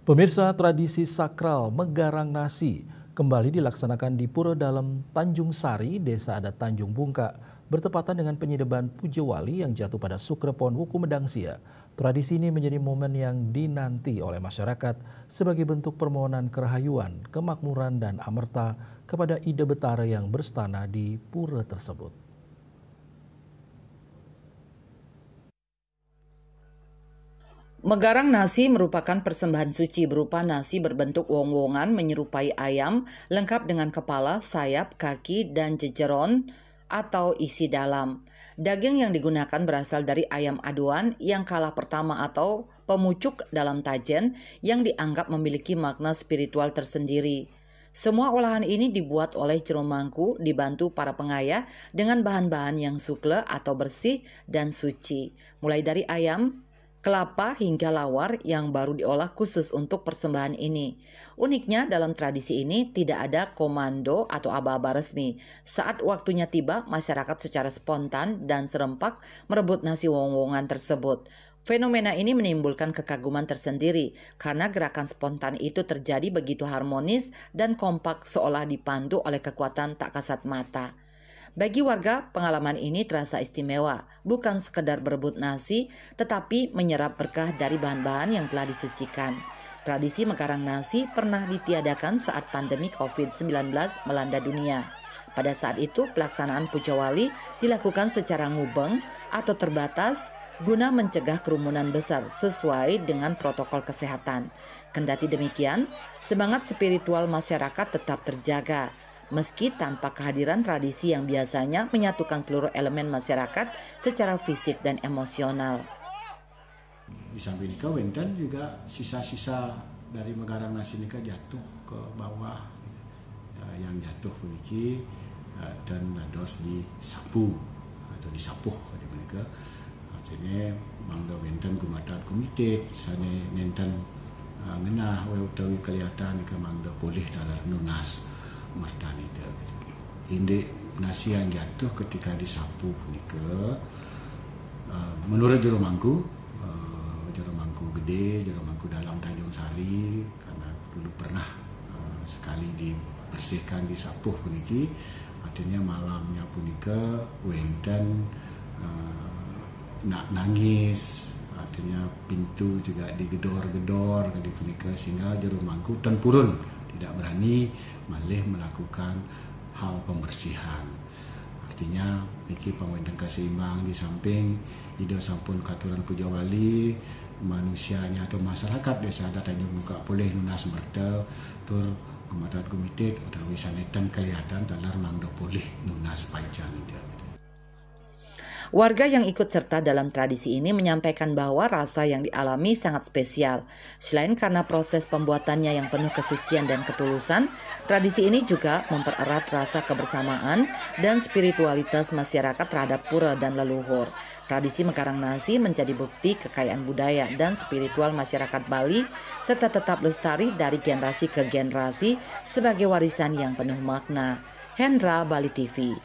Pemirsa, tradisi sakral Megarang Nasi kembali dilaksanakan di Pura Dalem Tanjung Sari, Desa Adat Tanjung Bungka, bertepatan dengan penyedeban Pujewali yang jatuh pada Sukrepon Wuku Medang Sia. Tradisi ini menjadi momen yang dinanti oleh masyarakat sebagai bentuk permohonan kerahayuan, kemakmuran, dan amerta kepada Ida Betara yang berstana di pura tersebut. Megarang nasi merupakan persembahan suci berupa nasi berbentuk wong-wongan menyerupai ayam, lengkap dengan kepala, sayap, kaki, dan jejeron atau isi dalam. Daging yang digunakan berasal dari ayam aduan yang kalah pertama atau pemucuk dalam tajen yang dianggap memiliki makna spiritual tersendiri. Semua olahan ini dibuat oleh jero mangku dibantu para pengayah dengan bahan-bahan yang sukle atau bersih dan suci, mulai dari ayam, kelapa hingga lawar yang baru diolah khusus untuk persembahan ini. Uniknya dalam tradisi ini tidak ada komando atau aba-aba resmi. Saat waktunya tiba, masyarakat secara spontan dan serempak merebut nasi wong-wongan tersebut. Fenomena ini menimbulkan kekaguman tersendiri karena gerakan spontan itu terjadi begitu harmonis dan kompak seolah dipandu oleh kekuatan tak kasat mata. Bagi warga, pengalaman ini terasa istimewa, bukan sekedar berebut nasi, tetapi menyerap berkah dari bahan-bahan yang telah disucikan. Tradisi Megarang Nasi pernah ditiadakan saat pandemi COVID-19 melanda dunia. Pada saat itu, pelaksanaan Pujewali dilakukan secara ngubeng atau terbatas guna mencegah kerumunan besar sesuai dengan protokol kesehatan. Kendati demikian, semangat spiritual masyarakat tetap terjaga, meski tanpa kehadiran tradisi yang biasanya menyatukan seluruh elemen masyarakat secara fisik dan emosional. Di samping itu, wenten juga sisa-sisa dari Megarang Nasi ini jatuh ke bawah, yang jatuh puniki dan harus disapu atau disapuh pada mereka. Jadi mangda wenten gumatat komite, sana nenten ngenah utawi kelihatan ke mangda boleh dalam nunas martani itu. Indek nasi yang jatuh ketika disapu nika menurut jero mangku gede, jero mangku dalam Tanjung Sari, karena dulu pernah sekali dibersihkan disapu puniki, artinya malamnya punika wenten nak nangis, artinya pintu juga digedor-gedor di punika sehingga jero mangku tempurun tidak berani malih melakukan hal pembersihan. Artinya niki pangwenten kaseimbang di samping ida sampun katuran Pujewali, manusianya atau masyarakat desa adat Tanjung Bungka boleh lunas mertel tur gumatat gumitit utawi sanetan kelihatan dalam mangdo boleh lunas paijan ida. Warga yang ikut serta dalam tradisi ini menyampaikan bahwa rasa yang dialami sangat spesial. Selain karena proses pembuatannya yang penuh kesucian dan ketulusan, tradisi ini juga mempererat rasa kebersamaan dan spiritualitas masyarakat terhadap pura dan leluhur. Tradisi Megarang Nasi menjadi bukti kekayaan budaya dan spiritual masyarakat Bali serta tetap lestari dari generasi ke generasi sebagai warisan yang penuh makna. Hendra, Bali TV.